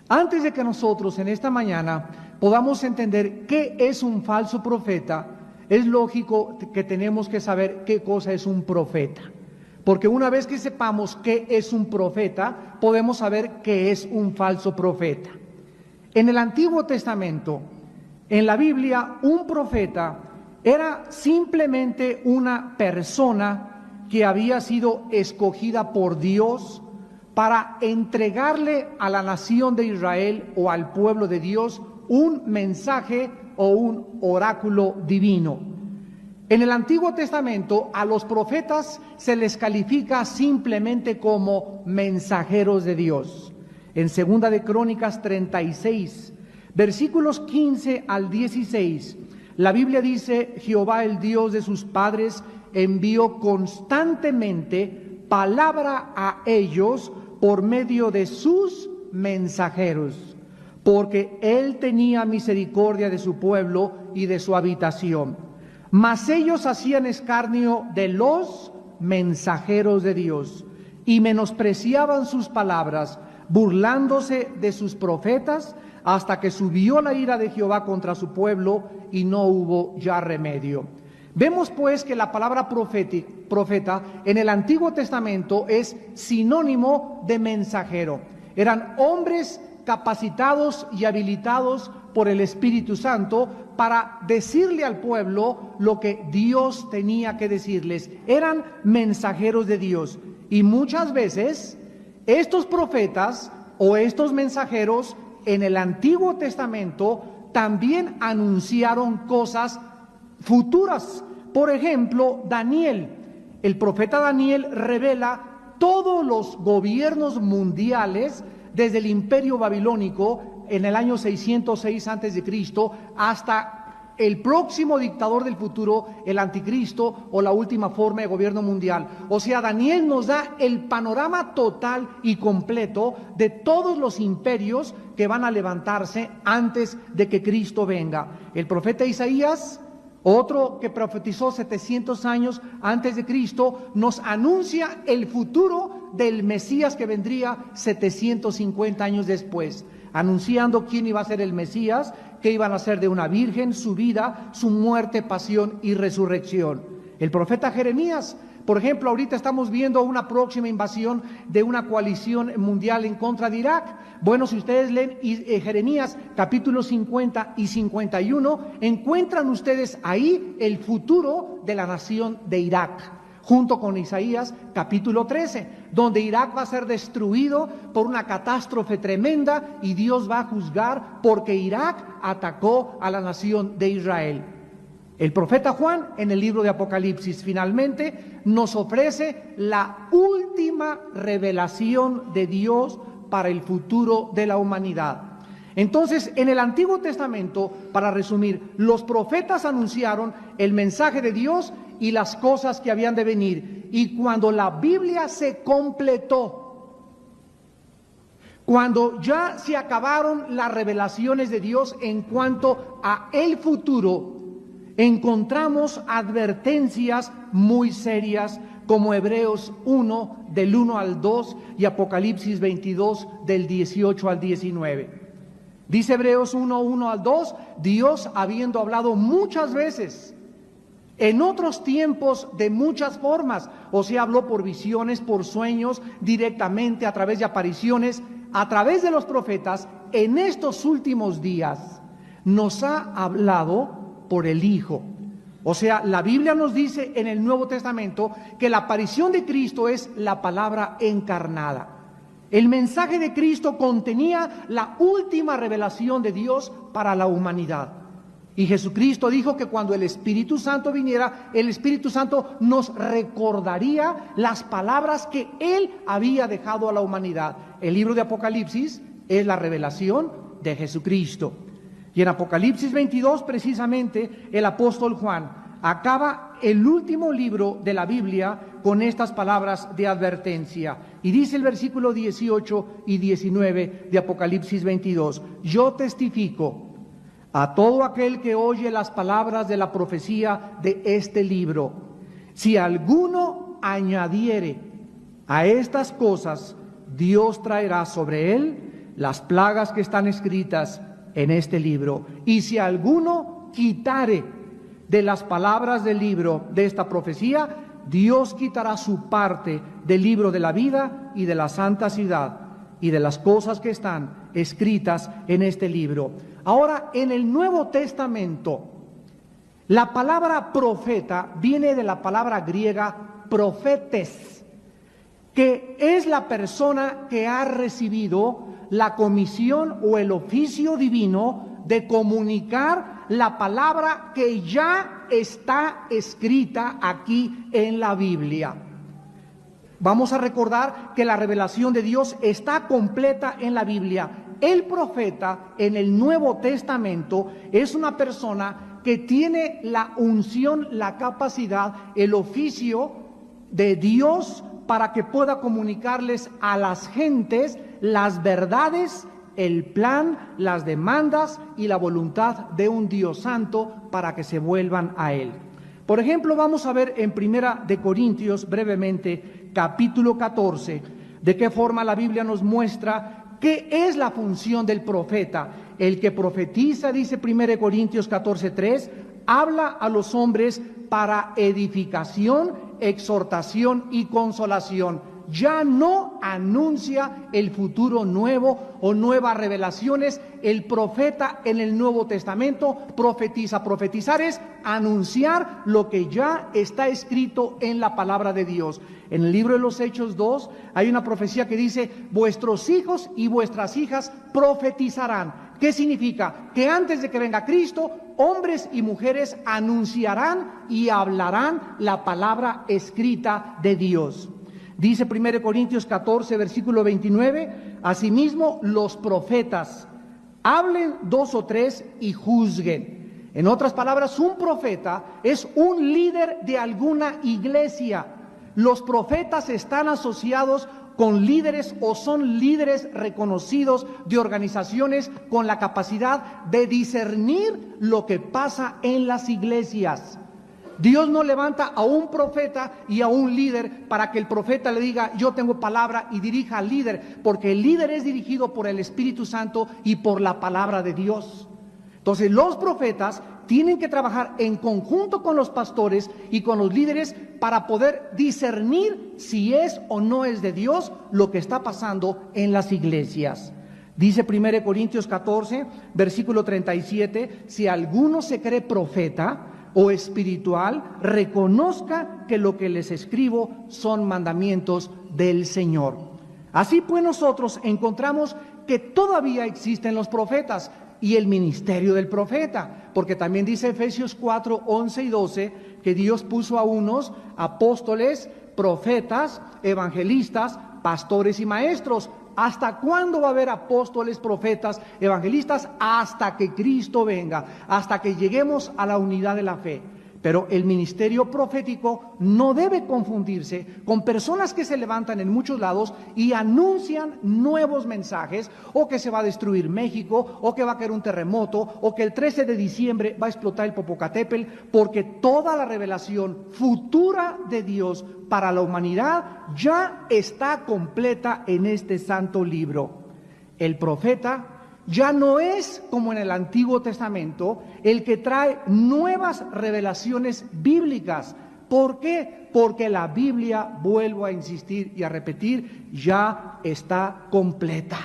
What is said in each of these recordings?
Antes de que nosotros en esta mañana podamos entender qué es un falso profeta, es lógico que tenemos que saber qué cosa es un profeta. Porque una vez que sepamos qué es un profeta, podemos saber qué es un falso profeta. En el Antiguo Testamento, en la Biblia, un profeta era simplemente una persona que había sido escogida por Dios para entregarle a la nación de Israel o al pueblo de Dios un mensaje o un oráculo divino. En el Antiguo Testamento a los profetas se les califica simplemente como mensajeros de Dios. En 2 de Crónicas 36, versículos 15 al 16, la Biblia dice: Jehová, el Dios de sus padres, envió constantemente palabra a ellos por medio de sus mensajeros, porque él tenía misericordia de su pueblo y de su habitación. Mas ellos hacían escarnio de los mensajeros de Dios y menospreciaban sus palabras, burlándose de sus profetas, hasta que subió la ira de Jehová contra su pueblo y no hubo ya remedio. Vemos pues que la palabra profeta en el Antiguo Testamento es sinónimo de mensajero. Eran hombres capacitados y habilitados por el Espíritu Santo para decirle al pueblo lo que Dios tenía que decirles. Eran mensajeros de Dios. Y muchas veces estos profetas o estos mensajeros en el Antiguo Testamento también anunciaron cosas futuras. Por ejemplo, Daniel, el profeta Daniel revela todos los gobiernos mundiales desde el Imperio Babilónico en el año 606 a.C. hasta el próximo dictador del futuro, el anticristo o la última forma de gobierno mundial. O sea, Daniel nos da el panorama total y completo de todos los imperios que van a levantarse antes de que Cristo venga. El profeta Isaías, otro que profetizó 700 años antes de Cristo, nos anuncia el futuro del Mesías que vendría 750 años después, anunciando quién iba a ser el Mesías, que iban a ser de una virgen, su vida, su muerte, pasión y resurrección. El profeta Jeremías, por ejemplo, ahorita estamos viendo una próxima invasión de una coalición mundial en contra de Irak. Bueno, si ustedes leen Jeremías capítulos 50 y 51, encuentran ustedes ahí el futuro de la nación de Irak, junto con Isaías capítulo 13, donde Irak va a ser destruido por una catástrofe tremenda y Dios va a juzgar porque Irak atacó a la nación de Israel. El profeta Juan, en el libro de Apocalipsis, finalmente nos ofrece la última revelación de Dios para el futuro de la humanidad. Entonces, en el Antiguo Testamento, para resumir, los profetas anunciaron el mensaje de Dios y las cosas que habían de venir. Y cuando la Biblia se completó, cuando ya se acabaron las revelaciones de Dios en cuanto a el futuro, encontramos advertencias muy serias como Hebreos 1 del 1 al 2 y Apocalipsis 22 del 18 al 19. Dice Hebreos 1 al 2, Dios, habiendo hablado muchas veces en otros tiempos de muchas formas, o sea, habló por visiones, por sueños, directamente a través de apariciones, a través de los profetas, en estos últimos días nos ha hablado por el Hijo. O sea, la Biblia nos dice en el Nuevo Testamento que la aparición de Cristo es la palabra encarnada. El mensaje de Cristo contenía la última revelación de Dios para la humanidad. Y Jesucristo dijo que cuando el Espíritu Santo viniera, el Espíritu Santo nos recordaría las palabras que Él había dejado a la humanidad. El libro de Apocalipsis es la revelación de Jesucristo. Y en Apocalipsis 22, precisamente, el apóstol Juan acaba el último libro de la Biblia con estas palabras de advertencia. Y dice el versículo 18 y 19 de Apocalipsis 22, yo testifico a todo aquel que oye las palabras de la profecía de este libro. Si alguno añadiere a estas cosas, Dios traerá sobre él las plagas que están escritas en este libro. Y si alguno quitare de las palabras del libro de esta profecía, Dios quitará su parte del libro de la vida y de la santa ciudad y de las cosas que están escritas en este libro. Ahora, en el Nuevo Testamento, la palabra profeta viene de la palabra griega profetes, que es la persona que ha recibido la comisión o el oficio divino de comunicar la palabra que ya está escrita aquí en la Biblia. Vamos a recordar que la revelación de Dios está completa en la Biblia. El profeta en el Nuevo Testamento es una persona que tiene la unción, la capacidad, el oficio de Dios para que pueda comunicarles a las gentes las verdades, el plan, las demandas y la voluntad de un Dios santo para que se vuelvan a Él. Por ejemplo, vamos a ver en Primera de Corintios brevemente, capítulo 14, de qué forma la Biblia nos muestra qué es la función del profeta. El que profetiza, dice 1 Corintios 14:3, habla a los hombres para edificación, exhortación y consolación. Ya no anuncia el futuro nuevo o nuevas revelaciones. El profeta en el Nuevo Testamento profetiza. Profetizar es anunciar lo que ya está escrito en la palabra de Dios. En el libro de los Hechos 2 hay una profecía que dice: vuestros hijos y vuestras hijas profetizarán. ¿Qué significa? Que antes de que venga Cristo, hombres y mujeres anunciarán y hablarán la palabra escrita de Dios. Dice 1 Corintios 14, versículo 29, asimismo los profetas hablen 2 o 3 y juzguen. En otras palabras, un profeta es un líder de alguna iglesia. Los profetas están asociados con líderes o son líderes reconocidos de organizaciones con la capacidad de discernir lo que pasa en las iglesias. Dios no levanta a un profeta y a un líder para que el profeta le diga: yo tengo palabra, y dirija al líder, porque el líder es dirigido por el Espíritu Santo y por la palabra de Dios. Entonces los profetas tienen que trabajar en conjunto con los pastores y con los líderes para poder discernir si es o no es de Dios lo que está pasando en las iglesias. Dice 1 Corintios 14, versículo 37, si alguno se cree profeta o espiritual, reconozca que lo que les escribo son mandamientos del Señor. Así pues, nosotros encontramos que todavía existen los profetas y el ministerio del profeta, porque también dice Efesios 4, 11 y 12, que Dios puso a unos apóstoles, profetas, evangelistas, pastores y maestros. ¿Hasta cuándo va a haber apóstoles, profetas, evangelistas? Hasta que Cristo venga, hasta que lleguemos a la unidad de la fe. Pero el ministerio profético no debe confundirse con personas que se levantan en muchos lados y anuncian nuevos mensajes, o que se va a destruir México, o que va a caer un terremoto, o que el 13 de diciembre va a explotar el Popocatépetl, porque toda la revelación futura de Dios para la humanidad ya está completa en este santo libro. El profeta ya no es como en el Antiguo Testamento el que trae nuevas revelaciones bíblicas. ¿Por qué? Porque la Biblia, vuelvo a insistir y a repetir, ya está completa.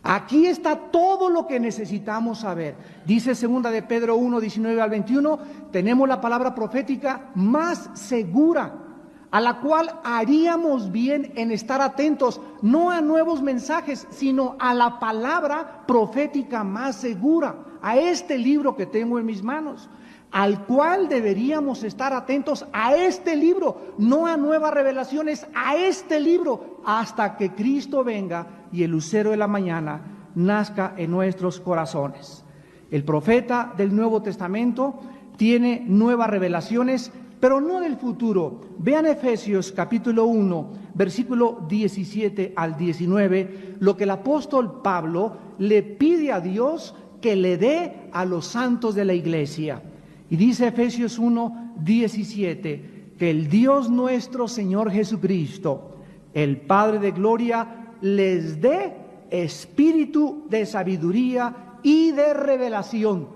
Aquí está todo lo que necesitamos saber. Dice 2 de Pedro 1, 19 al 21, tenemos la palabra profética más segura, a la cual haríamos bien en estar atentos, no a nuevos mensajes, sino a la palabra profética más segura, a este libro que tengo en mis manos, al cual deberíamos estar atentos, a este libro, no a nuevas revelaciones, a este libro, hasta que Cristo venga y el lucero de la mañana nazca en nuestros corazones. El profeta del Nuevo Testamento tiene nuevas revelaciones, pero no del futuro. Vean Efesios capítulo 1, versículo 17 al 19, lo que el apóstol Pablo le pide a Dios que le dé a los santos de la iglesia. Y dice Efesios 1, 17, que el Dios nuestro Señor Jesucristo, el Padre de gloria, les dé espíritu de sabiduría y de revelación.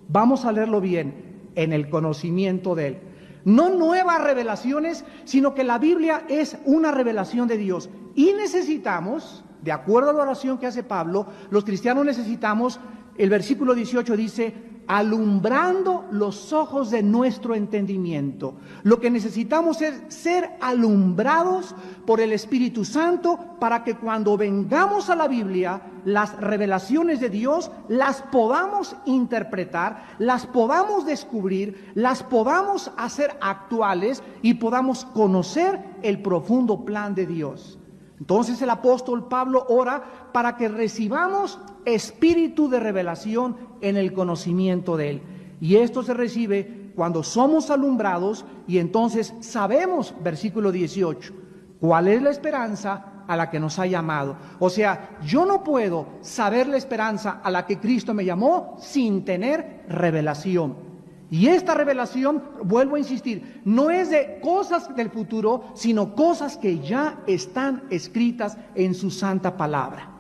Vamos a leerlo bien, en el conocimiento de Él. No nuevas revelaciones, sino que la Biblia es una revelación de Dios. Y necesitamos, de acuerdo a la oración que hace Pablo, los cristianos necesitamos, el versículo 18 dice, alumbrando los ojos de nuestro entendimiento. Lo que necesitamos es ser alumbrados por el Espíritu Santo para que cuando vengamos a la Biblia, las revelaciones de Dios las podamos interpretar, las podamos descubrir, las podamos hacer actuales y podamos conocer el profundo plan de Dios. Entonces el apóstol Pablo ora para que recibamos espíritu de revelación en el conocimiento de Él. Y esto se recibe cuando somos alumbrados y entonces sabemos, versículo 18, cuál es la esperanza a la que nos ha llamado. O sea, yo no puedo saber la esperanza a la que Cristo me llamó sin tener revelación. Y esta revelación, vuelvo a insistir, no es de cosas del futuro, sino cosas que ya están escritas en su santa palabra.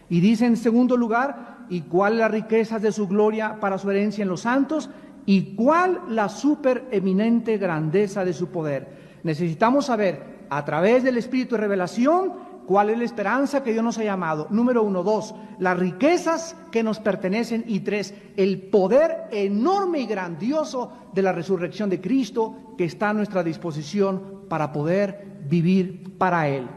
Y dice en segundo lugar, ¿y cuál la riqueza de su gloria para su herencia en los santos? ¿Y cuál la supereminente grandeza de su poder? Necesitamos saber, a través del Espíritu de revelación, ¿cuál es la esperanza que Dios nos ha llamado? Número 1, 2, las riquezas que nos pertenecen. Y 3, el poder enorme y grandioso de la resurrección de Cristo que está a nuestra disposición para poder vivir para Él.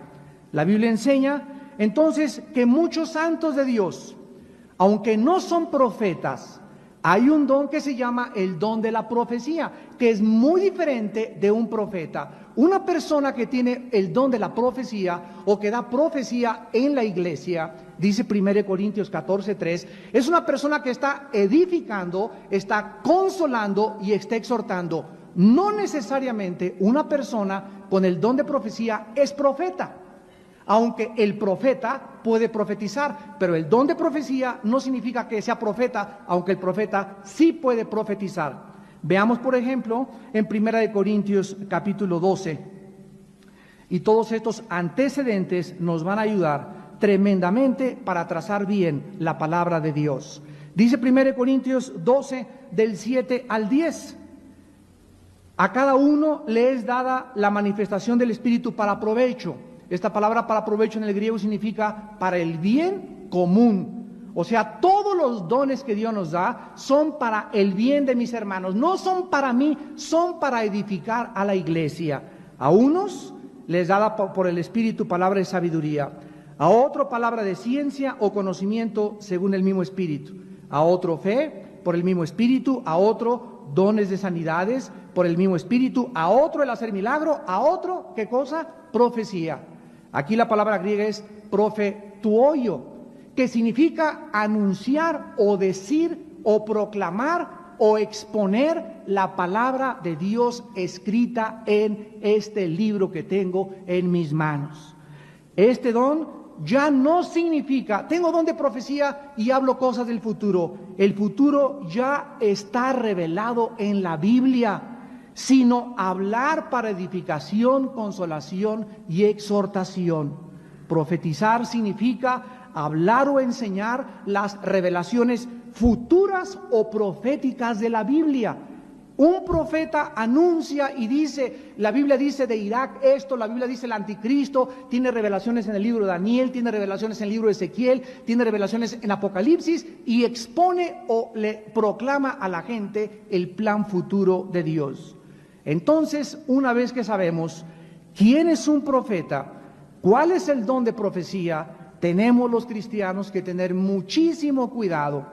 La Biblia enseña entonces que muchos santos de Dios, aunque no son profetas, hay un don que se llama el don de la profecía, que es muy diferente de un profeta. Una persona que tiene el don de la profecía o que da profecía en la iglesia, dice 1 Corintios 14:3, es una persona que está edificando, está consolando y está exhortando. No necesariamente una persona con el don de profecía es profeta, aunque el profeta puede profetizar, pero el don de profecía no significa que sea profeta, aunque el profeta sí puede profetizar. Veamos, por ejemplo, en 1 Corintios capítulo 12, y todos estos antecedentes nos van a ayudar tremendamente para trazar bien la palabra de Dios. Dice 1 Corintios 12, del 7 al 10, a cada uno le es dada la manifestación del Espíritu para provecho. Esta palabra para provecho en el griego significa para el bien común. O sea, todos los dones que Dios nos da son para el bien de mis hermanos. No son para mí, son para edificar a la iglesia. A unos les da por el Espíritu palabra de sabiduría. A otro palabra de ciencia o conocimiento según el mismo Espíritu. A otro fe por el mismo Espíritu. A otro dones de sanidades por el mismo Espíritu. A otro el hacer milagro. A otro, ¿qué cosa? Profecía. Aquí la palabra griega es profetuoio, que significa anunciar o decir o proclamar o exponer la palabra de Dios escrita en este libro que tengo en mis manos. Este don ya no significa, tengo don de profecía y hablo cosas del futuro. El futuro ya está revelado en la Biblia, sino hablar para edificación, consolación y exhortación. Profetizar significa hablar o enseñar las revelaciones futuras o proféticas de la Biblia. Un profeta anuncia y dice, la Biblia dice de Irak esto, la Biblia dice el anticristo, tiene revelaciones en el libro de Daniel, tiene revelaciones en el libro de Ezequiel, tiene revelaciones en Apocalipsis y expone o le proclama a la gente el plan futuro de Dios. Entonces, una vez que sabemos quién es un profeta, cuál es el don de profecía, tenemos los cristianos que tener muchísimo cuidado,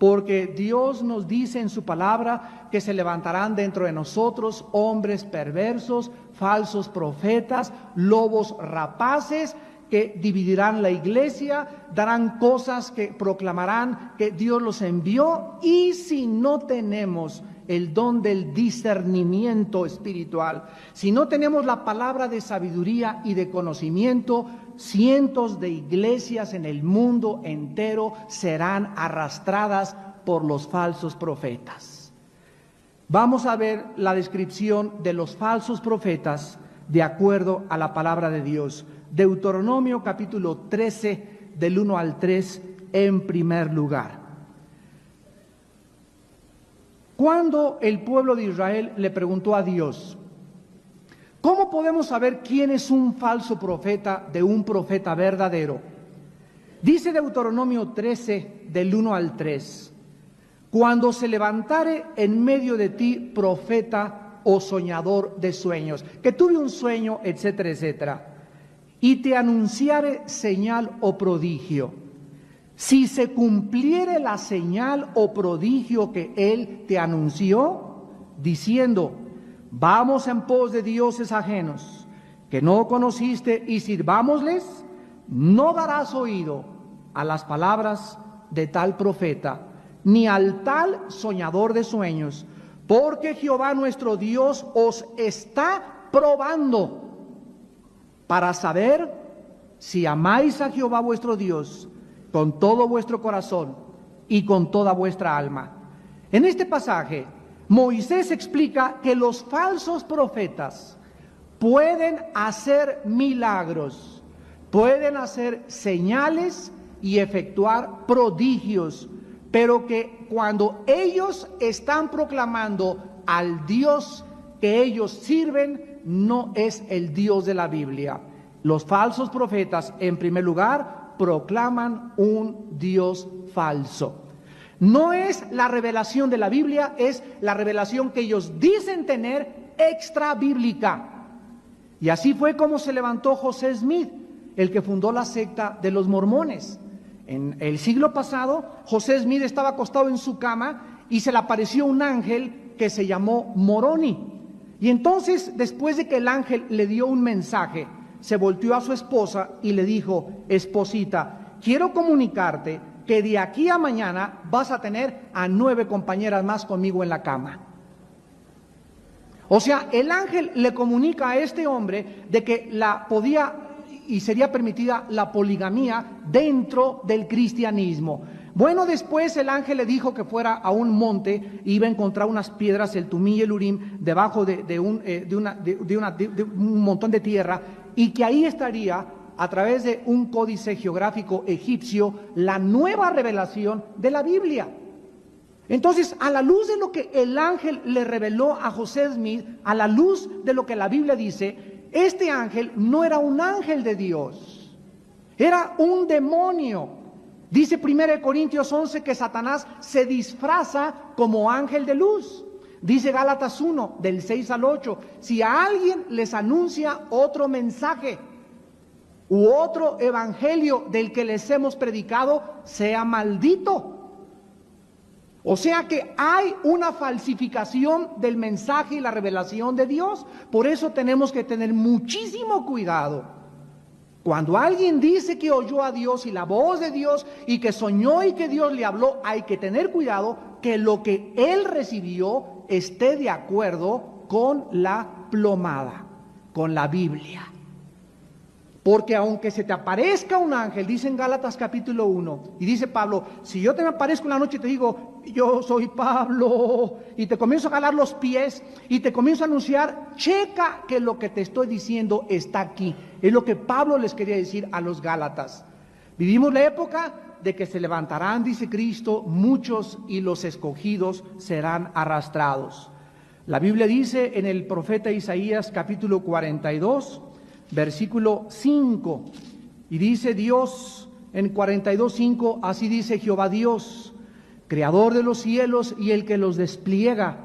porque Dios nos dice en su palabra que se levantarán dentro de nosotros hombres perversos, falsos profetas, lobos rapaces, que dividirán la iglesia, darán cosas que proclamarán que Dios los envió, y si no tenemos el don del discernimiento espiritual, si no tenemos la palabra de sabiduría y de conocimiento, cientos de iglesias en el mundo entero serán arrastradas por los falsos profetas. Vamos a ver la descripción de los falsos profetas de acuerdo a la palabra de Dios. Deuteronomio capítulo 13, del 1 al 3 en primer lugar. Cuando el pueblo de Israel le preguntó a Dios, ¿cómo podemos saber quién es un falso profeta de un profeta verdadero? Dice Deuteronomio 13, del 1 al 3, cuando se levantare en medio de ti profeta o soñador de sueños, que tuve un sueño, etcétera, etcétera, y te anunciare señal o prodigio, si se cumpliere la señal o prodigio que él te anunció, diciendo, vamos en pos de dioses ajenos, que no conociste, y sirvámosles, no darás oído a las palabras de tal profeta, ni al tal soñador de sueños, porque Jehová nuestro Dios os está probando para saber si amáis a Jehová vuestro Dios con todo vuestro corazón y con toda vuestra alma. En este pasaje, Moisés explica que los falsos profetas pueden hacer milagros, pueden hacer señales y efectuar prodigios, pero que cuando ellos están proclamando al Dios que ellos sirven, no es el Dios de la Biblia. Los falsos profetas, en primer lugar, proclaman un Dios falso. No es la revelación de la Biblia, es la revelación que ellos dicen tener extra bíblica. Y así fue como se levantó José Smith, el que fundó la secta de los mormones. En el siglo pasado, José Smith estaba acostado en su cama y se le apareció un ángel que se llamó Moroni. Y entonces, después de que el ángel le dio un mensaje, se volteó a su esposa y le dijo, esposita, quiero comunicarte que de aquí a mañana vas a tener a 9 compañeras más conmigo en la cama. O sea, el ángel le comunica a este hombre de que podía y sería permitida la poligamía dentro del cristianismo. Bueno, después el ángel le dijo que fuera a un monte, iba a encontrar unas piedras, el Tumí y el Urim, debajo de un montón de tierra, y que ahí estaría, a través de un códice geográfico egipcio, la nueva revelación de la Biblia. Entonces, a la luz de lo que el ángel le reveló a José Smith, a la luz de lo que la Biblia dice, este ángel no era un ángel de Dios, era un demonio. Dice 1 Corintios 11 que Satanás se disfraza como ángel de luz. Dice Gálatas 1, del 6 al 8, si a alguien les anuncia otro mensaje u otro evangelio del que les hemos predicado, sea maldito. O sea que hay una falsificación del mensaje y la revelación de Dios. Por eso tenemos que tener muchísimo cuidado. Cuando alguien dice que oyó a Dios y la voz de Dios y que soñó y que Dios le habló, hay que tener cuidado que lo que él recibió esté de acuerdo con la plomada, con la Biblia. Porque aunque se te aparezca un ángel, dice en Gálatas capítulo 1, y dice Pablo, si yo te me aparezco en la noche y te digo, yo soy Pablo, y te comienzo a jalar los pies, y te comienzo a anunciar, checa que lo que te estoy diciendo está aquí. Es lo que Pablo les quería decir a los Gálatas. Vivimos la época de que se levantarán, dice Cristo, muchos, y los escogidos serán arrastrados. La Biblia dice en el profeta Isaías capítulo 42, versículo 5, y dice Dios en 42:5, así dice Jehová Dios, creador de los cielos y el que los despliega,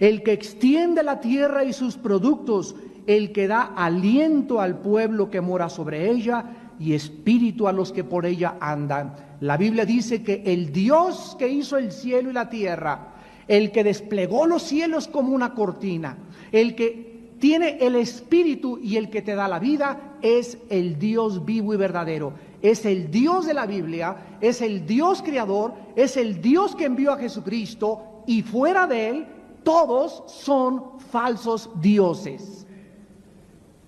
el que extiende la tierra y sus productos, el que da aliento al pueblo que mora sobre ella y espíritu a los que por ella andan. La Biblia dice que el Dios que hizo el cielo y la tierra, el que desplegó los cielos como una cortina, el que tiene el espíritu y el que te da la vida, es el Dios vivo y verdadero. Es el Dios de la Biblia, es el Dios creador, es el Dios que envió a Jesucristo, y fuera de él todos son falsos dioses.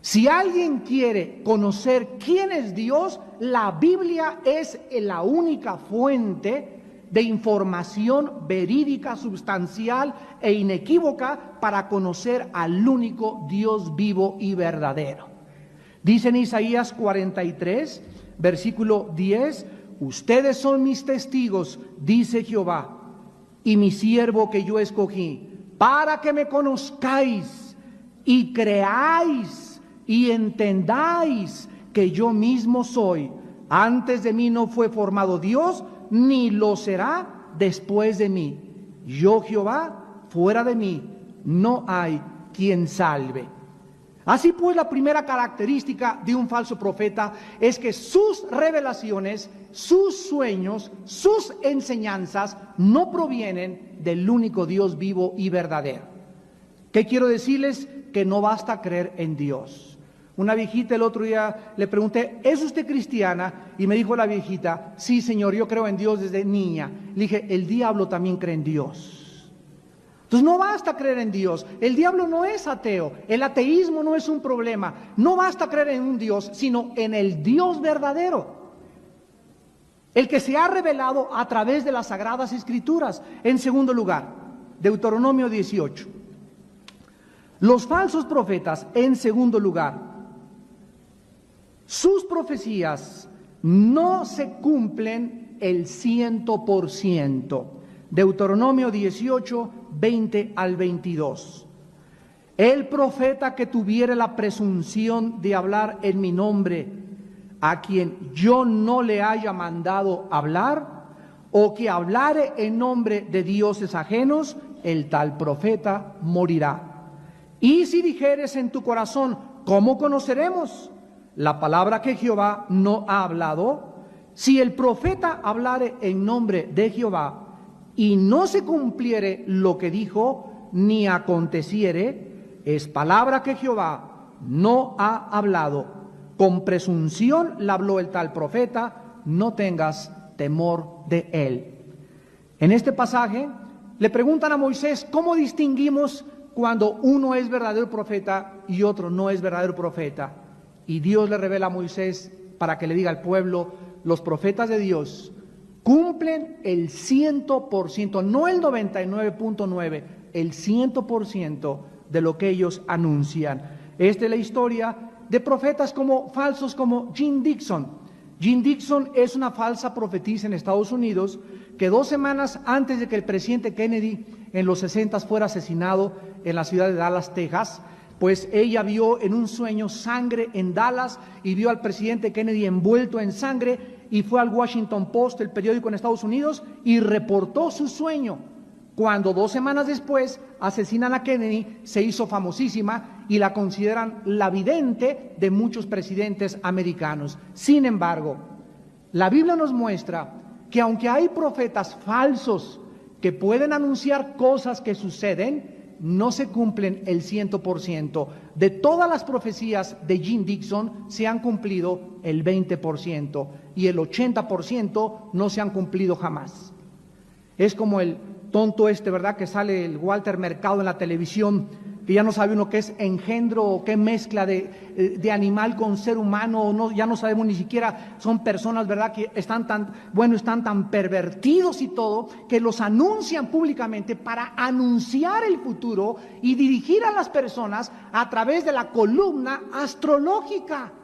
Si alguien quiere conocer quién es Dios, la Biblia es la única fuente de información verídica, sustancial e inequívoca para conocer al único Dios vivo y verdadero. Dice en Isaías 43, Versículo 10, ustedes son mis testigos, dice Jehová, y mi siervo que yo escogí, para que me conozcáis y creáis y entendáis que yo mismo soy. Antes de mí no fue formado Dios, ni lo será después de mí. Yo, Jehová, fuera de mí no hay quien salve. Así pues, la primera característica de un falso profeta es que sus revelaciones, sus sueños, sus enseñanzas no provienen del único Dios vivo y verdadero. ¿Qué quiero decirles? Que no basta creer en Dios. Una viejita el otro día le pregunté, ¿es usted cristiana? Y me dijo la viejita, sí señor, yo creo en Dios desde niña. Le dije, el diablo también cree en Dios. Entonces no basta creer en Dios, el diablo no es ateo, el ateísmo no es un problema, no basta creer en un Dios, sino en el Dios verdadero, el que se ha revelado a través de las Sagradas Escrituras. En segundo lugar, Deuteronomio 18. Los falsos profetas, en segundo lugar, sus profecías no se cumplen el 100%. Deuteronomio 18, 20 al 22. El profeta que tuviere la presunción de hablar en mi nombre, a quien yo no le haya mandado hablar, o que hablare en nombre de dioses ajenos, el tal profeta morirá. Y si dijeres en tu corazón, ¿cómo conoceremos la palabra que Jehová no ha hablado? Si el profeta hablare en nombre de Jehová, y no se cumpliere lo que dijo, ni aconteciere, es palabra que Jehová no ha hablado. Con presunción la habló el tal profeta, no tengas temor de él. En este pasaje le preguntan a Moisés, ¿cómo distinguimos cuando uno es verdadero profeta y otro no es verdadero profeta? Y Dios le revela a Moisés para que le diga al pueblo, los profetas de Dios cumplen el 100%, no el 99.9%, el 100% de lo que ellos anuncian. Esta es la historia de profetas falsos como Jim Dixon. Jim Dixon es una falsa profetisa en Estados Unidos que 2 semanas antes de que el presidente Kennedy en los 60 fuera asesinado en la ciudad de Dallas, Texas, pues ella vio en un sueño sangre en Dallas y vio al presidente Kennedy envuelto en sangre y fue al Washington Post, el periódico en Estados Unidos, y reportó su sueño. Cuando 2 semanas después asesinan a Kennedy, se hizo famosísima y la consideran la vidente de muchos presidentes americanos. Sin embargo, la Biblia nos muestra que aunque hay profetas falsos que pueden anunciar cosas que suceden, no se cumplen el 100%. De todas las profecías de Jim Dixon se han cumplido el 20% y el 80% no se han cumplido jamás. Es como el tonto ¿verdad? Que sale el Walter Mercado en la televisión, que ya no sabe uno qué es engendro o qué mezcla de animal con ser humano, o no, ya no sabemos ni siquiera, son personas, ¿verdad? Que están tan pervertidos y todo, que los anuncian públicamente para anunciar el futuro y dirigir a las personas a través de la columna astrológica.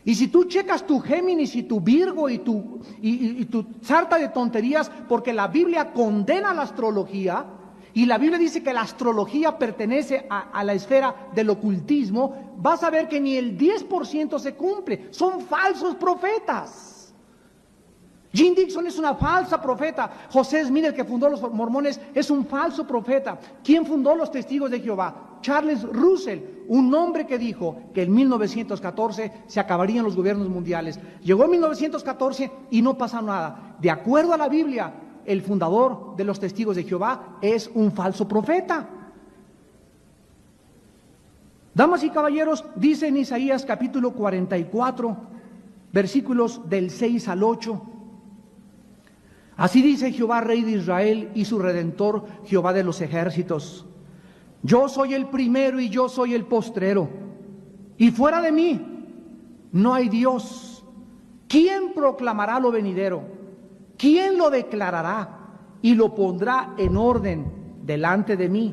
Y si tú checas tu Géminis y tu Virgo y tu sarta de tonterías, porque la Biblia condena la astrología, y la Biblia dice que la astrología pertenece a la esfera del ocultismo, vas a ver que ni el 10% se cumple. Son falsos profetas. Jim Dixon es una falsa profeta. José Smith, el que fundó los mormones, es un falso profeta. ¿Quién fundó los Testigos de Jehová? Charles Russell, un hombre que dijo que en 1914 se acabarían los gobiernos mundiales. Llegó 1914 y no pasa nada. De acuerdo a la Biblia, el fundador de los Testigos de Jehová es un falso profeta. Damas y caballeros, dice en Isaías capítulo 44, versículos del 6 al 8, así dice Jehová, Rey de Israel y su Redentor, Jehová de los ejércitos: yo soy el primero y yo soy el postrero, y fuera de mí no hay Dios. ¿Quién proclamará lo venidero? ¿Quién lo declarará y lo pondrá en orden delante de mí?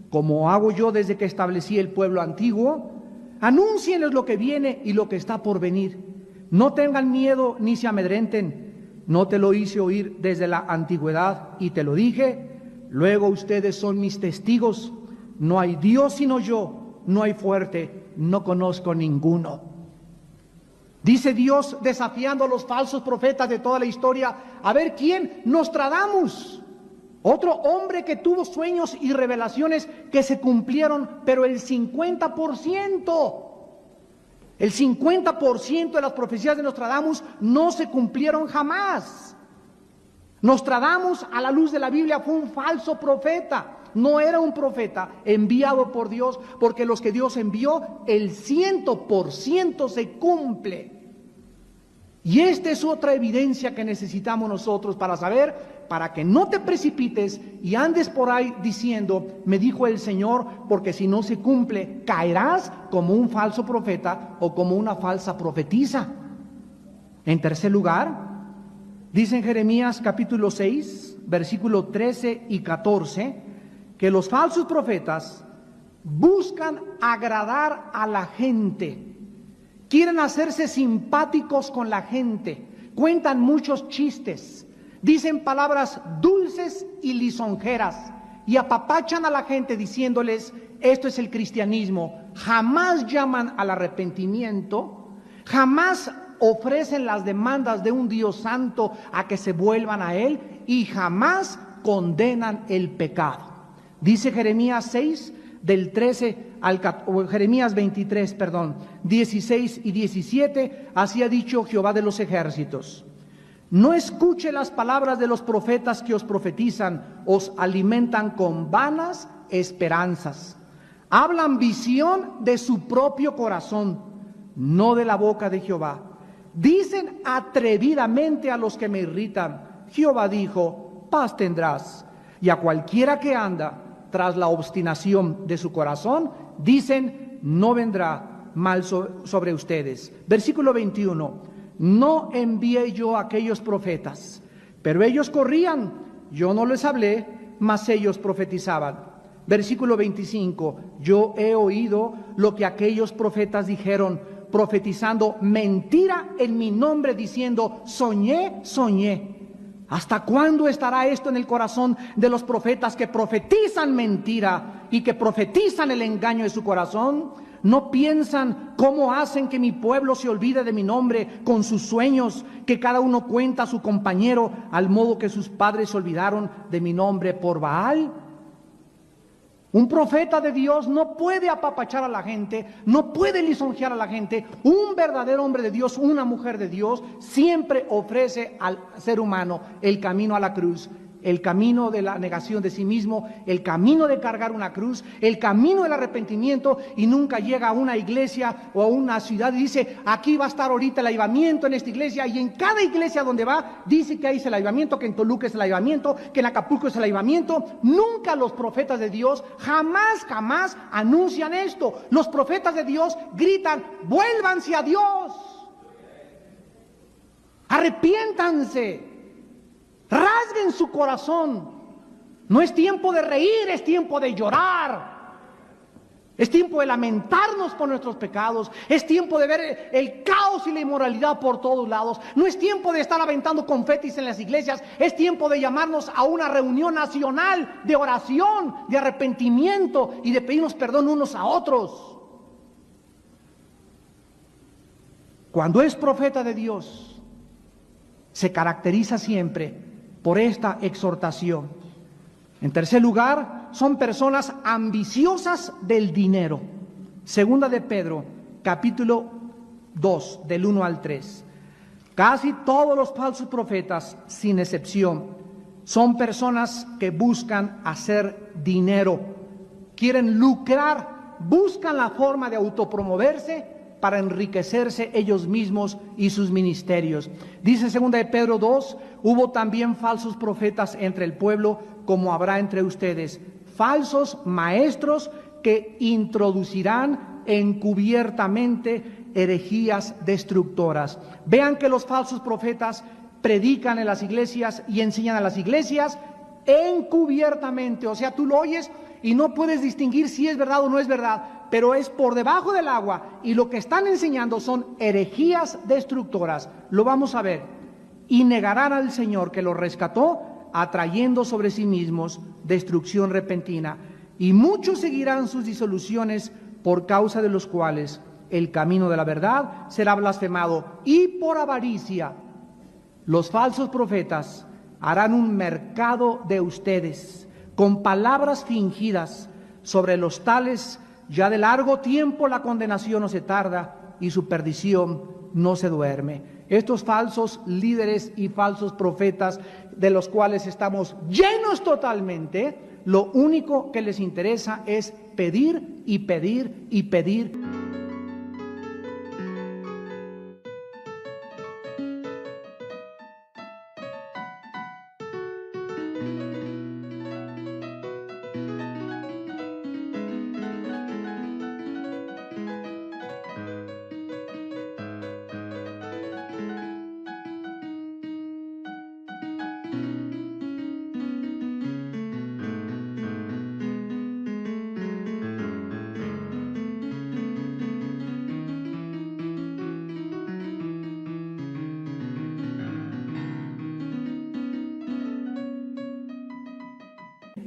Como hago yo desde que establecí el pueblo antiguo, anúncienles lo que viene y lo que está por venir. No tengan miedo ni se amedrenten. No te lo hice oír desde la antigüedad y te lo dije. Luego ustedes son mis testigos. No hay Dios sino yo. No hay fuerte. No conozco ninguno. Dice Dios desafiando a los falsos profetas de toda la historia. A ver quién. Nostradamus. Otro hombre que tuvo sueños y revelaciones que se cumplieron, pero el 50%. El 50% de las profecías de Nostradamus no se cumplieron jamás. Nostradamus, a la luz de la Biblia, fue un falso profeta. No era un profeta enviado por Dios, porque los que Dios envió, el 100% se cumple. Y esta es otra evidencia que necesitamos nosotros para saber, para que no te precipites y andes por ahí diciendo, me dijo el Señor, porque si no se cumple, caerás como un falso profeta o como una falsa profetisa. En tercer lugar, dice en Jeremías capítulo 6, versículo 13 y 14, que los falsos profetas buscan agradar a la gente. Quieren hacerse simpáticos con la gente, cuentan muchos chistes, dicen palabras dulces y lisonjeras y apapachan a la gente diciéndoles, esto es el cristianismo. Jamás llaman al arrepentimiento, jamás ofrecen las demandas de un Dios santo a que se vuelvan a Él y jamás condenan el pecado. Dice Jeremías 6, del 13 al Jeremías 23, 16 y 17, así ha dicho Jehová de los ejércitos. No escuche las palabras de los profetas que os profetizan, os alimentan con vanas esperanzas. Hablan visión de su propio corazón, no de la boca de Jehová. Dicen atrevidamente a los que me irritan, Jehová dijo, paz tendrás. Y a cualquiera que anda tras la obstinación de su corazón, dicen, no vendrá mal sobre ustedes. Versículo 21, no envié yo a aquellos profetas, pero ellos corrían, yo no les hablé, mas ellos profetizaban. Versículo 25, yo he oído lo que aquellos profetas dijeron, profetizando mentira en mi nombre, diciendo, soñé, soñé. ¿Hasta cuándo estará esto en el corazón de los profetas que profetizan mentira y que profetizan el engaño de su corazón? ¿No piensan cómo hacen que mi pueblo se olvide de mi nombre con sus sueños, que cada uno cuenta a su compañero, al modo que sus padres se olvidaron de mi nombre por Baal? Un profeta de Dios no puede apapachar a la gente, no puede lisonjear a la gente. Un verdadero hombre de Dios, una mujer de Dios, siempre ofrece al ser humano el camino a la cruz, el camino de la negación de sí mismo, el camino de cargar una cruz, el camino del arrepentimiento, y nunca llega a una iglesia o a una ciudad y dice, aquí va a estar ahorita el avivamiento en esta iglesia, y en cada iglesia donde va, dice que ahí es el avivamiento, que en Toluca es el avivamiento, que en Acapulco es el avivamiento. Nunca los profetas de Dios, jamás anuncian esto. Los profetas de Dios gritan, vuélvanse a Dios, arrepiéntanse, rasguen su corazón. No es tiempo de reír, es tiempo de llorar. Es tiempo de lamentarnos por nuestros pecados. Es tiempo de ver el caos y la inmoralidad por todos lados. No es tiempo de estar aventando confetis en las iglesias. Es tiempo de llamarnos a una reunión nacional de oración, de arrepentimiento y de pedirnos perdón unos a otros. Cuando es profeta de Dios, se caracteriza siempre por esta exhortación. En tercer lugar, son personas ambiciosas del dinero. Segunda de Pedro, capítulo 2, del 1 al 3. Casi todos los falsos profetas, sin excepción, son personas que buscan hacer dinero, quieren lucrar, buscan la forma de autopromoverse para enriquecerse ellos mismos y sus ministerios. Dice segunda de Pedro 2, hubo también falsos profetas entre el pueblo, como habrá entre ustedes, falsos maestros que introducirán encubiertamente herejías destructoras. Vean que los falsos profetas predican en las iglesias y enseñan a las iglesias encubiertamente, o sea, tú lo oyes y no puedes distinguir si es verdad o no es verdad, pero es por debajo del agua, y lo que están enseñando son herejías destructoras. Lo vamos a ver. Y negarán al Señor que los rescató, atrayendo sobre sí mismos destrucción repentina. Y muchos seguirán sus disoluciones, por causa de los cuales el camino de la verdad será blasfemado. Y por avaricia, los falsos profetas harán un mercado de ustedes, con palabras fingidas. Sobre los tales, ya de largo tiempo la condenación no se tarda, y su perdición no se duerme. Estos falsos líderes y falsos profetas, de los cuales estamos llenos totalmente, lo único que les interesa es pedir y pedir y pedir.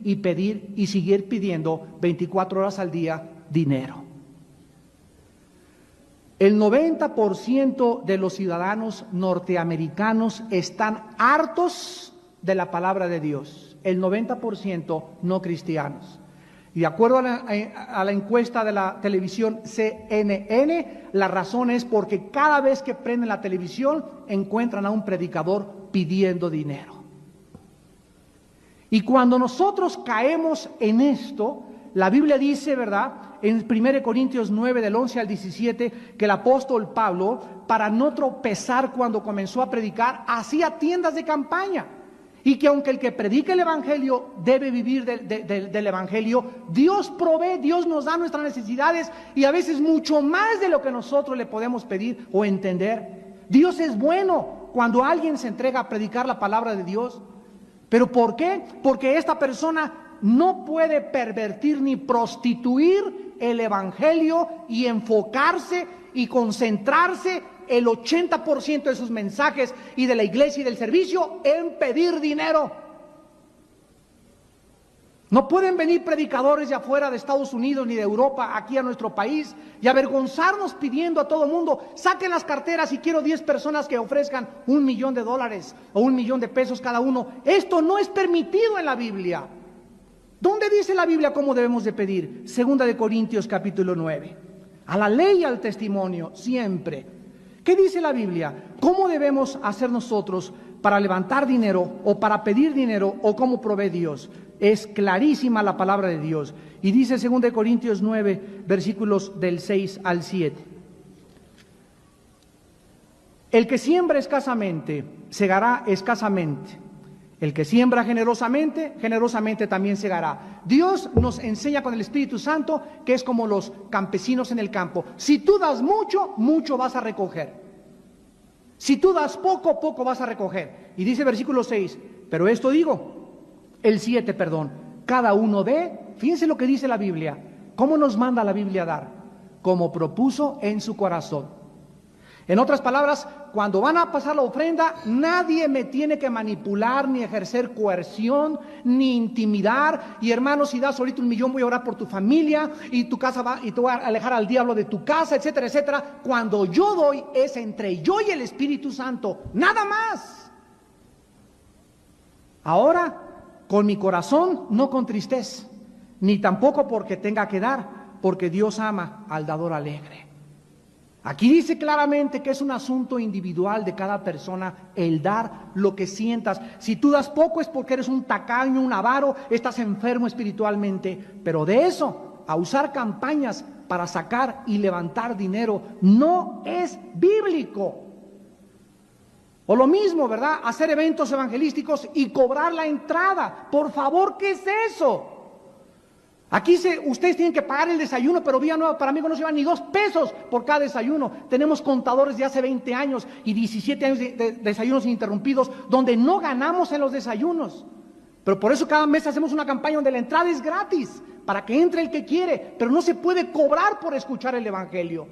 Y pedir y seguir pidiendo 24 horas al día dinero. El 90% de los ciudadanos norteamericanos están hartos de la palabra de Dios. El 90% no cristianos. Y de acuerdo a la encuesta de la televisión CNN, la razón es porque cada vez que prenden la televisión encuentran a un predicador pidiendo dinero. Y cuando nosotros caemos en esto, la Biblia dice, ¿verdad?, en 1 Corintios 9, del 11 al 17, que el apóstol Pablo, para no tropezar cuando comenzó a predicar, hacía tiendas de campaña. Y que aunque el que predica el Evangelio debe vivir del Evangelio, Dios provee, Dios nos da nuestras necesidades, y a veces mucho más de lo que nosotros le podemos pedir o entender. Dios es bueno cuando alguien se entrega a predicar la palabra de Dios. ¿Pero por qué? Porque esta persona no puede pervertir ni prostituir el Evangelio y enfocarse y concentrarse el 80% de sus mensajes y de la iglesia y del servicio en pedir dinero. No pueden venir predicadores de afuera de Estados Unidos ni de Europa aquí a nuestro país y avergonzarnos pidiendo a todo el mundo: saquen las carteras y quiero 10 personas que ofrezcan $1,000,000 o $1,000,000 cada uno. Esto no es permitido en la Biblia. ¿Dónde dice la Biblia cómo debemos de pedir? 2 Corintios capítulo 9. A la ley y al testimonio, siempre. ¿Qué dice la Biblia? ¿Cómo debemos hacer nosotros para levantar dinero o para pedir dinero o cómo provee Dios? Es clarísima la palabra de Dios. Y dice 2 Corintios 9, versículos del 6 al 7. El que siembra escasamente, segará escasamente. El que siembra generosamente, generosamente también segará. Dios nos enseña con el Espíritu Santo que es como los campesinos en el campo. Si tú das mucho, mucho vas a recoger. Si tú das poco, poco vas a recoger. Y dice versículo 6, pero esto digo, el 7, perdón, cada uno dé, fíjense lo que dice la Biblia, ¿cómo nos manda la Biblia a dar? Como propuso en su corazón. En otras palabras, cuando van a pasar la ofrenda, nadie me tiene que manipular, ni ejercer coerción, ni intimidar. Y hermano, si das ahorita $1,000,000, voy a orar por tu familia, y tu casa va, y te voy a alejar al diablo de tu casa, etcétera, etcétera. Cuando yo doy, es entre yo y el Espíritu Santo, nada más. Ahora, con mi corazón, no con tristeza, ni tampoco porque tenga que dar, porque Dios ama al dador alegre. Aquí dice claramente que es un asunto individual de cada persona el dar lo que sientas. Si tú das poco es porque eres un tacaño, un avaro, estás enfermo espiritualmente. Pero de eso, a usar campañas para sacar y levantar dinero, no es bíblico. O lo mismo, ¿verdad? Hacer eventos evangelísticos y cobrar la entrada. Por favor, ¿qué es eso? Aquí ustedes tienen que pagar el desayuno, pero Vía Nueva para amigos no se llevan ni $2 por cada desayuno. Tenemos contadores de hace 20 años y 17 años de desayunos ininterrumpidos, donde no ganamos en los desayunos. Pero por eso cada mes hacemos una campaña donde la entrada es gratis. para que entre el que quiere, pero no se puede cobrar por escuchar el evangelio,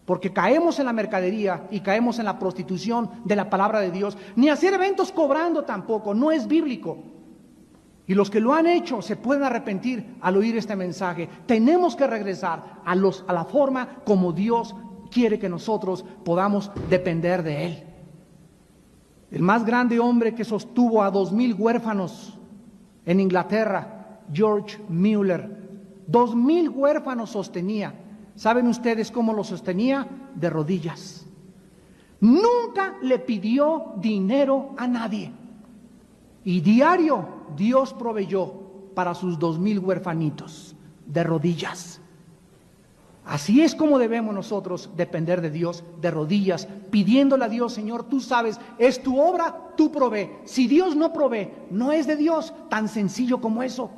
porque caemos en la mercadería y caemos en la prostitución de la palabra de Dios. Ni hacer eventos cobrando tampoco, no es bíblico. Y los que lo han hecho se pueden arrepentir al oír este mensaje. Tenemos que regresar a la forma como Dios quiere que nosotros podamos depender de Él. El más grande hombre que sostuvo a 2000 huérfanos en Inglaterra, George Mueller, 2000 huérfanos sostenía. ¿Saben ustedes cómo lo sostenía? De rodillas. Nunca le pidió dinero a nadie. Y diario Dios proveyó para sus 2000 huérfanitos de rodillas. Así es como debemos nosotros depender de Dios, de rodillas, pidiéndole a Dios: Señor, tú sabes, es tu obra, tú provee. Si Dios no provee, no es de Dios, tan sencillo como eso.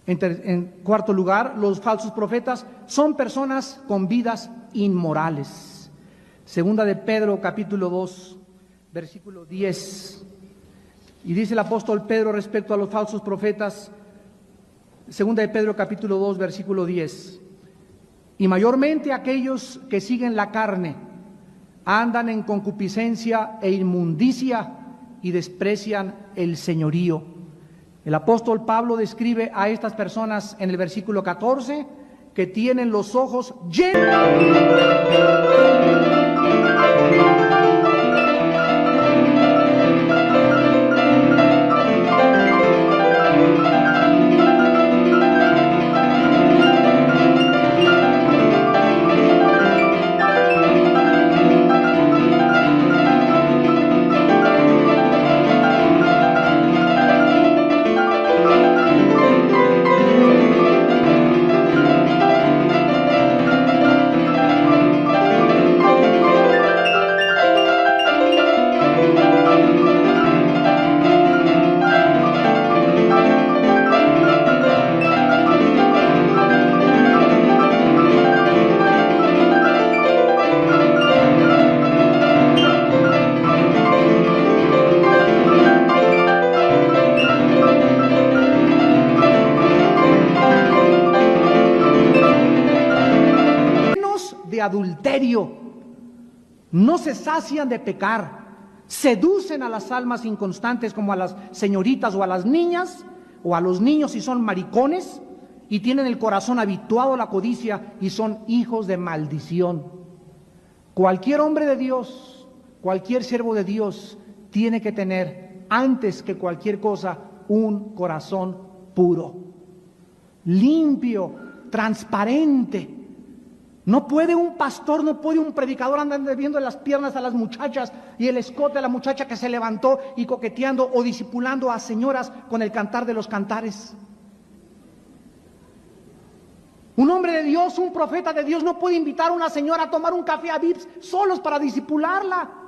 En cuarto lugar, los falsos profetas son personas con vidas inmorales. Segunda de Pedro, capítulo 2, versículo 10. Y dice el apóstol Pedro respecto a los falsos profetas, segunda de Pedro, capítulo 2, versículo 10. Y mayormente aquellos que siguen la carne andan en concupiscencia e inmundicia y desprecian el señorío. El apóstol Pablo describe a estas personas en el versículo 14 que tienen los ojos llenos adulterio, no se sacian de pecar, seducen a las almas inconstantes como a las señoritas o a las niñas o a los niños si son maricones, y tienen el corazón habituado a la codicia y son hijos de maldición. Cualquier hombre de Dios, cualquier siervo de Dios tiene que tener, antes que cualquier cosa, un corazón puro, limpio, transparente. No puede un pastor, no puede un predicador andar viendo las piernas a las muchachas y el escote a la muchacha que se levantó y coqueteando o discipulando a señoras con el cantar de los cantares. Un hombre de Dios, un profeta de Dios no puede invitar a una señora a tomar un café a Vips solos para discipularla.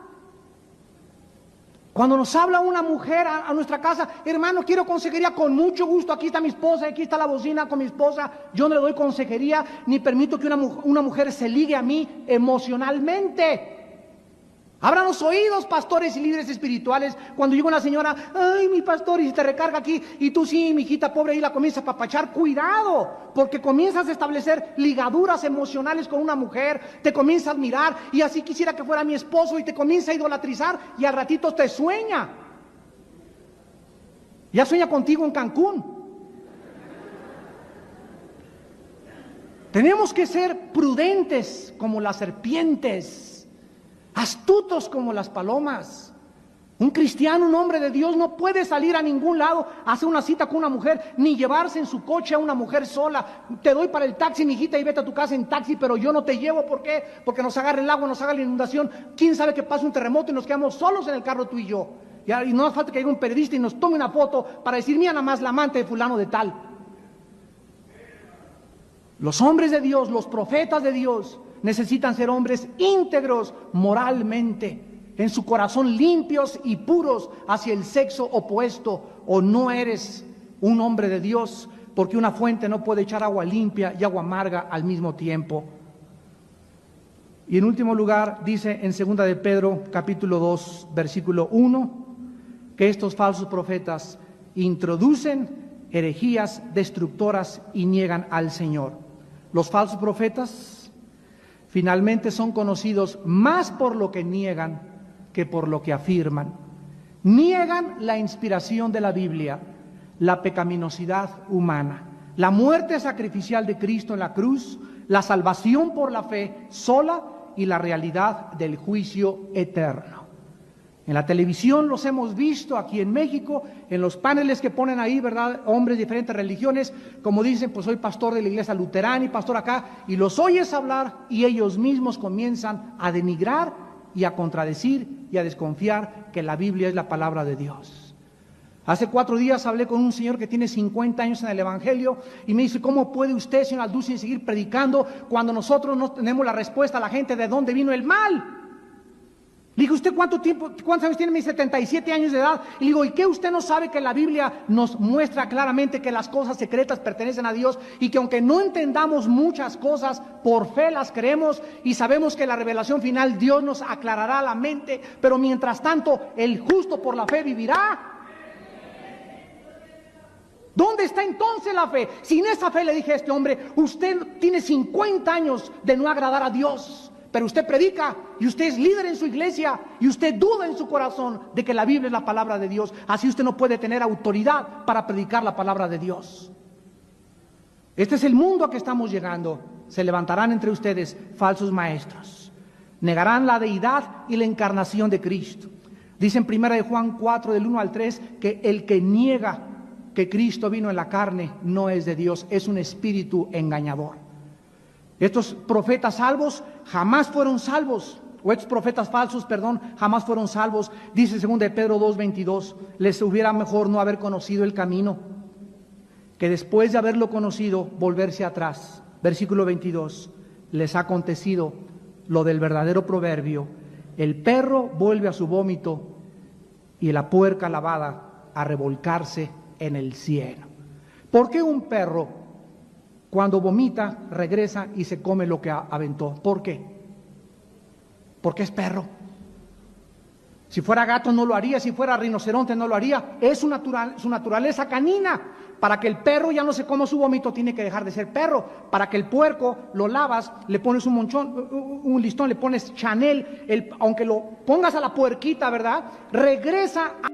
Cuando nos habla una mujer a nuestra casa: hermano, quiero consejería, con mucho gusto, aquí está mi esposa, aquí está la bocina con mi esposa. Yo no le doy consejería, ni permito que una mujer se ligue a mí emocionalmente. Abran los oídos, pastores y líderes espirituales, cuando llega una señora: ay, mi pastor, y te recarga aquí, y tú sí, mi hijita pobre, ahí la comienzas a papachar. Cuidado, porque comienzas a establecer ligaduras emocionales con una mujer, te comienza a admirar, y así quisiera que fuera mi esposo, y te comienza a idolatrizar, y al ratito te sueña. Ya sueña contigo en Cancún. Tenemos que ser prudentes como las serpientes, astutos como las palomas. Un cristiano, un hombre de Dios, no puede salir a ningún lado a hacer una cita con una mujer, ni llevarse en su coche a una mujer sola. Te doy para el taxi, mijita, y vete a tu casa en taxi, pero yo no te llevo. ¿Por qué? Porque nos agarra el agua, nos agarra la inundación. ¿Quién sabe que pase un terremoto y nos quedamos solos en el carro, tú y yo? Y no hace falta que llegue un periodista y nos tome una foto para decir: mira nada más la amante de fulano de tal. Los hombres de Dios, los profetas de Dios, necesitan ser hombres íntegros moralmente, en su corazón limpios y puros hacia el sexo opuesto, o no eres un hombre de Dios, porque una fuente no puede echar agua limpia y agua amarga al mismo tiempo. Y en último lugar, dice en segunda de Pedro, capítulo 2, versículo 1, que estos falsos profetas introducen herejías destructoras y niegan al Señor. Los falsos profetas finalmente son conocidos más por lo que niegan que por lo que afirman. Niegan la inspiración de la Biblia, la pecaminosidad humana, la muerte sacrificial de Cristo en la cruz, la salvación por la fe sola y la realidad del juicio eterno. En la televisión los hemos visto aquí en México, en los paneles que ponen ahí, ¿verdad? Hombres de diferentes religiones, como dicen, pues soy pastor de la iglesia luterana y pastor acá, y los oyes hablar y ellos mismos comienzan a denigrar y a contradecir y a desconfiar que la Biblia es la palabra de Dios. Hace 4 días hablé con un señor que tiene 50 años en el Evangelio y me dice, ¿cómo puede usted, señor Alducin, seguir predicando cuando nosotros no tenemos la respuesta a la gente de dónde vino el mal? Le dije, ¿usted cuántos años tiene? Me dice 77 años de edad. Y le digo, ¿y qué usted no sabe que la Biblia nos muestra claramente que las cosas secretas pertenecen a Dios y que aunque no entendamos muchas cosas, por fe las creemos y sabemos que la revelación final Dios nos aclarará la mente, pero mientras tanto el justo por la fe vivirá? ¿Dónde está entonces la fe? Sin esa fe, le dije a este hombre, usted tiene 50 años de no agradar a Dios, pero usted predica y usted es líder en su iglesia y usted duda en su corazón de que la Biblia es la palabra de Dios. Así usted no puede tener autoridad para predicar la palabra de Dios. Este es el mundo a que estamos llegando. Se levantarán entre ustedes falsos maestros. Negarán la deidad y la encarnación de Cristo. Dice en 1 de Juan 4, del 1 al 3, que el que niega que Cristo vino en la carne no es de Dios, es un espíritu engañador. Estos profetas salvos jamás fueron salvos, o estos profetas falsos, perdón, jamás fueron salvos. Dice 2 de Pedro 2:22, les hubiera mejor no haber conocido el camino, que después de haberlo conocido, volverse atrás. Versículo 22, les ha acontecido lo del verdadero proverbio, el perro vuelve a su vómito y la puerca lavada a revolcarse en el cieno. ¿Por qué un perro cuando vomita regresa y se come lo que aventó? ¿Por qué? Porque es perro. Si fuera gato no lo haría, si fuera rinoceronte no lo haría. Es su naturaleza canina. Para que el perro ya no se coma su vómito tiene que dejar de ser perro. Para que el puerco lo lavas, le pones un listón, le pones Chanel, aunque lo pongas a la puerquita, ¿verdad? Regresa a...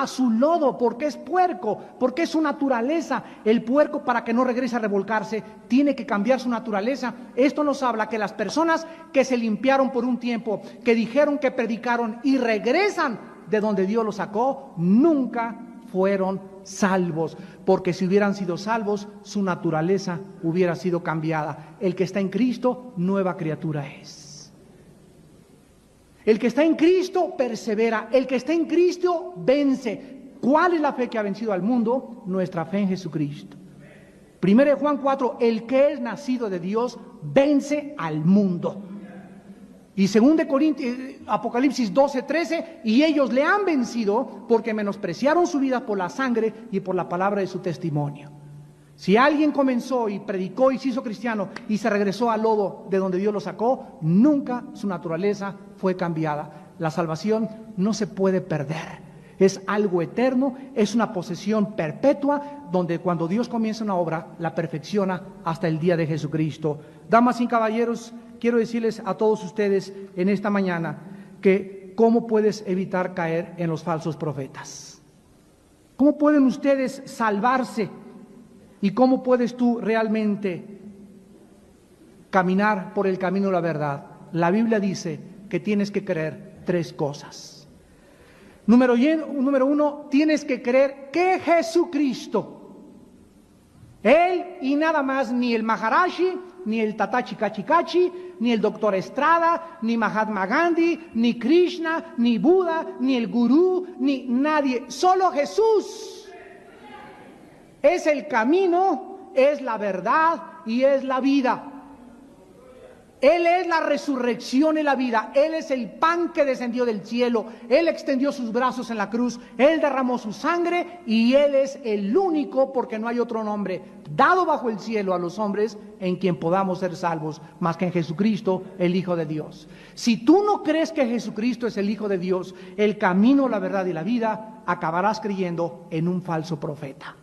su lodo, porque es puerco, porque es su naturaleza. El puerco, para que no regrese a revolcarse, tiene que cambiar su naturaleza. Esto nos habla que las personas que se limpiaron por un tiempo, que dijeron, que predicaron y regresan de donde Dios los sacó, nunca fueron salvos, porque si hubieran sido salvos, su naturaleza hubiera sido cambiada. El que está en Cristo, nueva criatura es. El que está en Cristo persevera, el que está en Cristo vence. ¿Cuál es la fe que ha vencido al mundo? Nuestra fe en Jesucristo. 1 de Juan 4, el que es nacido de Dios vence al mundo. Y 2 de Corintios, Apocalipsis 12:13, y ellos le han vencido porque menospreciaron su vida por la sangre y por la palabra de su testimonio. Si alguien comenzó y predicó y se hizo cristiano y se regresó al lodo de donde Dios lo sacó, nunca su naturaleza fue cambiada. La salvación no se puede perder. Es algo eterno, es una posesión perpetua, donde cuando Dios comienza una obra, la perfecciona hasta el día de Jesucristo. Damas y caballeros, quiero decirles a todos ustedes en esta mañana que cómo puedes evitar caer en los falsos profetas. ¿Cómo pueden ustedes salvarse ¿Y cómo puedes tú realmente caminar por el camino de la verdad? La Biblia dice que tienes que creer 3 cosas. Número 1, tienes que creer que Jesucristo, Él y nada más, ni el Maharaji, ni el Tatachi Kachi, ni el Doctor Estrada, ni Mahatma Gandhi, ni Krishna, ni Buda, ni el Gurú, ni nadie, solo Jesús es el camino, es la verdad y es la vida. Él es la resurrección y la vida. Él es el pan que descendió del cielo. Él extendió sus brazos en la cruz. Él derramó su sangre y Él es el único, porque no hay otro nombre dado bajo el cielo a los hombres en quien podamos ser salvos, más que en Jesucristo, el Hijo de Dios. Si tú no crees que Jesucristo es el Hijo de Dios, el camino, la verdad y la vida, acabarás creyendo en un falso profeta.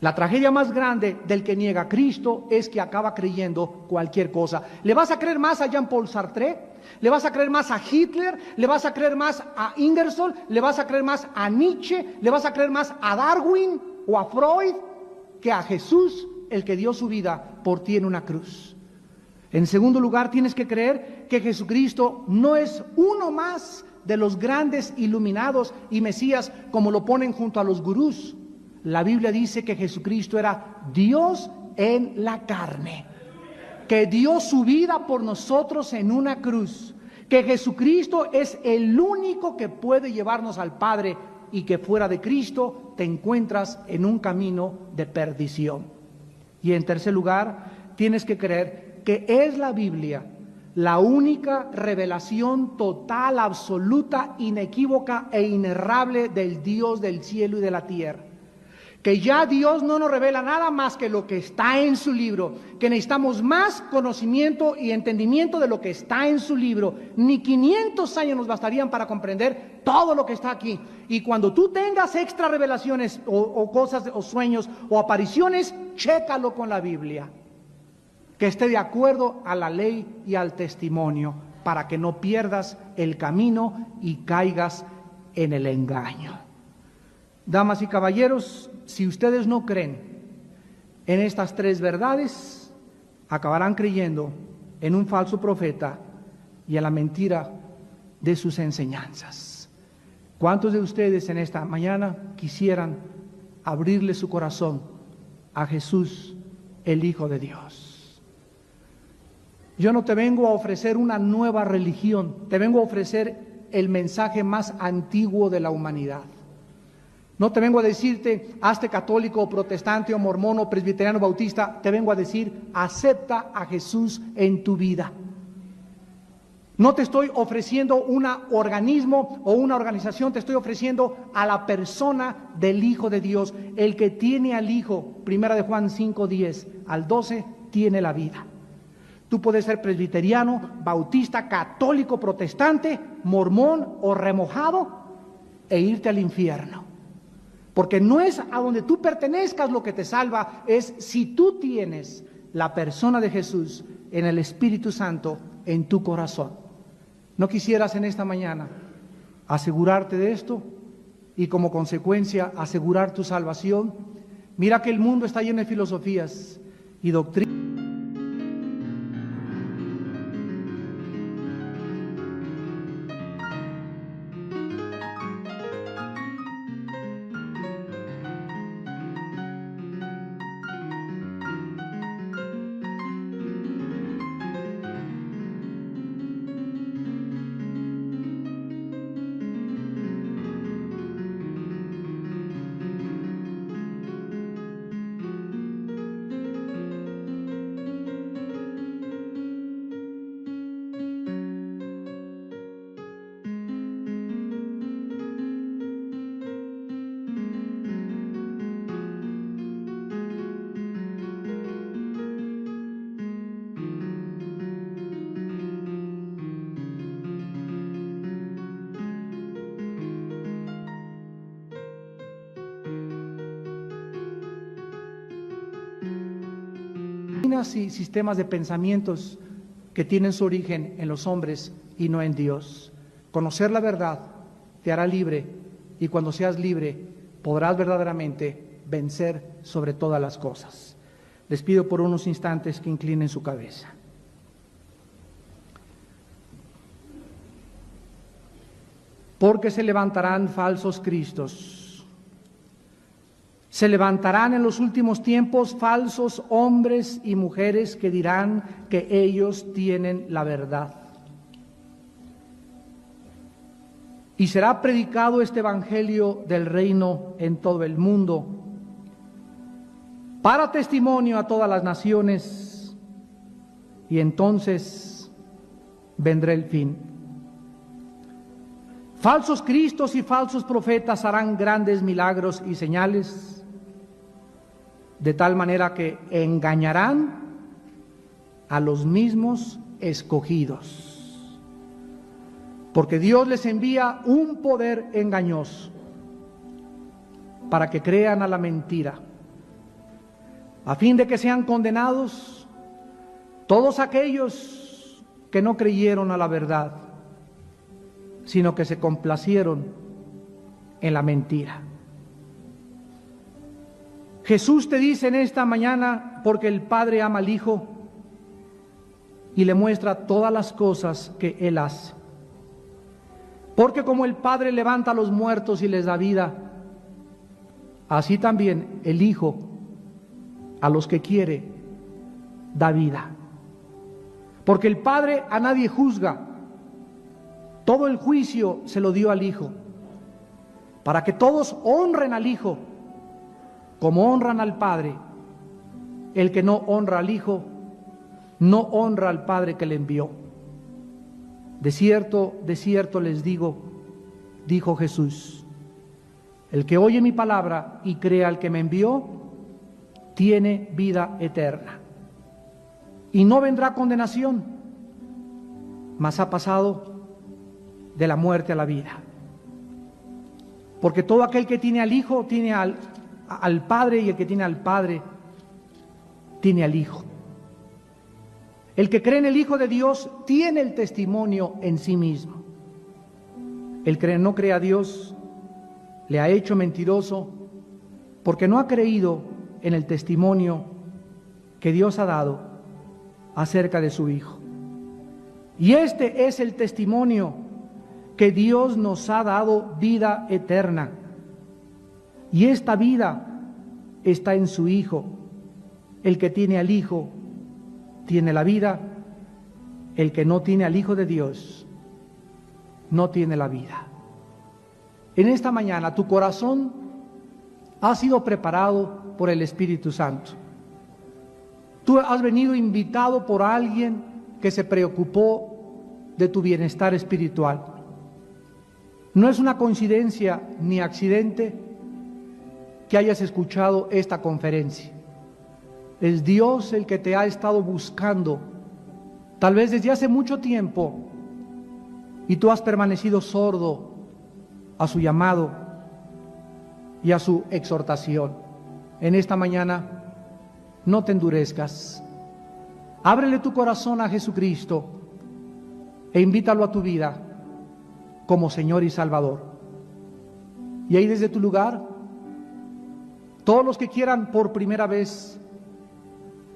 La tragedia más grande del que niega a Cristo es que acaba creyendo cualquier cosa. ¿Le vas a creer más a Jean-Paul Sartre? ¿Le vas a creer más a Hitler? ¿Le vas a creer más a Ingersoll? ¿Le vas a creer más a Nietzsche? ¿Le vas a creer más a Darwin o a Freud que a Jesús, el que dio su vida por ti en una cruz? En segundo lugar, tienes que creer que Jesucristo no es uno más de los grandes iluminados y Mesías como lo ponen junto a los gurús. La Biblia dice que Jesucristo era Dios en la carne, que dio su vida por nosotros en una cruz, que Jesucristo es el único que puede llevarnos al Padre y que fuera de Cristo te encuentras en un camino de perdición. Y en tercer lugar, tienes que creer que es la Biblia la única revelación total, absoluta, inequívoca e inerrable del Dios del cielo y de la tierra. Que ya Dios no nos revela nada más que lo que está en su libro, que necesitamos más conocimiento y entendimiento de lo que está en su libro. Ni 500 años nos bastarían para comprender todo lo que está aquí. Y cuando tú tengas extra revelaciones o cosas o sueños o apariciones, chécalo con la Biblia, que esté de acuerdo a la ley y al testimonio, para que no pierdas el camino y caigas en el engaño. Damas y caballeros, si ustedes no creen en estas 3 verdades, acabarán creyendo en un falso profeta y en la mentira de sus enseñanzas. ¿Cuántos de ustedes en esta mañana quisieran abrirle su corazón a Jesús, el Hijo de Dios? Yo no te vengo a ofrecer una nueva religión, te vengo a ofrecer el mensaje más antiguo de la humanidad. No te vengo a decirte, hazte católico o protestante o mormón o presbiteriano bautista. Te vengo a decir, acepta a Jesús en tu vida. No te estoy ofreciendo un organismo o una organización, te estoy ofreciendo a la persona del Hijo de Dios. El que tiene al Hijo, 1 de Juan 5:10 al 12, tiene la vida. Tú puedes ser presbiteriano, bautista, católico, protestante, mormón o remojado e irte al infierno. Porque no es a donde tú pertenezcas lo que te salva, es si tú tienes la persona de Jesús en el Espíritu Santo en tu corazón. ¿No quisieras en esta mañana asegurarte de esto y como consecuencia asegurar tu salvación? Mira que el mundo está lleno de filosofías y doctrinas. Y sistemas de pensamientos que tienen su origen en los hombres y no en Dios. Conocer la verdad te hará libre y cuando seas libre podrás verdaderamente vencer sobre todas las cosas. Les pido por unos instantes que inclinen su cabeza. Porque se levantarán falsos cristos. Se levantarán en los últimos tiempos falsos hombres y mujeres que dirán que ellos tienen la verdad. Y será predicado este evangelio del reino en todo el mundo, para testimonio a todas las naciones, y entonces vendrá el fin. Falsos cristos y falsos profetas harán grandes milagros y señales, de tal manera que engañarán a los mismos escogidos. Porque Dios les envía un poder engañoso para que crean a la mentira, a fin de que sean condenados todos aquellos que no creyeron a la verdad, sino que se complacieron en la mentira. Jesús te dice en esta mañana, porque el Padre ama al Hijo y le muestra todas las cosas que Él hace. Porque como el Padre levanta a los muertos y les da vida, así también el Hijo a los que quiere da vida. Porque el Padre a nadie juzga, todo el juicio se lo dio al Hijo, para que todos honren al Hijo como honran al Padre. El que no honra al Hijo, no honra al Padre que le envió. De cierto les digo, dijo Jesús, el que oye mi palabra y crea al que me envió, tiene vida eterna. Y no vendrá condenación, mas ha pasado de la muerte a la vida. Porque todo aquel que tiene al Hijo tiene al Padre, y el que tiene al Padre tiene al Hijo. El que cree en el Hijo de Dios tiene el testimonio en sí mismo. El que no cree a Dios le ha hecho mentiroso, porque no ha creído en el testimonio que Dios ha dado acerca de su Hijo. Y este es el testimonio, que Dios nos ha dado vida eterna. Y esta vida está en su Hijo. El que tiene al Hijo tiene la vida. El que no tiene al Hijo de Dios no tiene la vida. En esta mañana tu corazón ha sido preparado por el Espíritu Santo. Tú has venido invitado por alguien que se preocupó de tu bienestar espiritual. No es una coincidencia ni accidente que hayas escuchado esta conferencia. Es Dios el que te ha estado buscando, tal vez desde hace mucho tiempo, y tú has permanecido sordo a su llamado y a su exhortación. En esta mañana, no te endurezcas. Ábrele tu corazón a Jesucristo e invítalo a tu vida como Señor y Salvador. Y ahí desde tu lugar, todos los que quieran por primera vez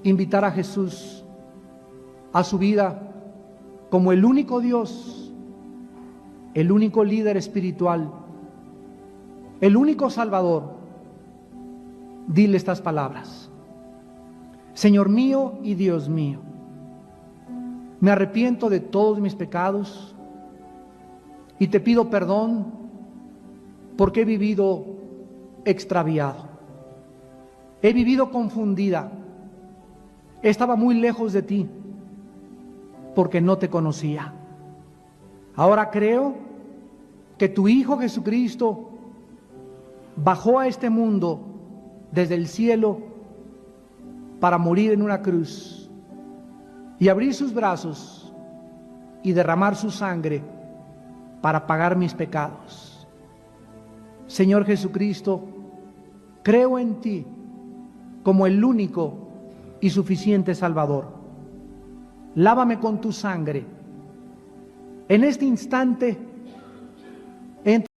invitar a Jesús a su vida como el único Dios, el único líder espiritual, el único Salvador, dile estas palabras: Señor mío y Dios mío, me arrepiento de todos mis pecados y te pido perdón porque he vivido extraviado, he vivido confundida, estaba muy lejos de ti porque no te conocía. Ahora creo que tu Hijo Jesucristo bajó a este mundo desde el cielo para morir en una cruz y abrir sus brazos y derramar su sangre para pagar mis pecados. Señor Jesucristo, creo en ti como el único y suficiente Salvador. Lávame con tu sangre. En este instante, entra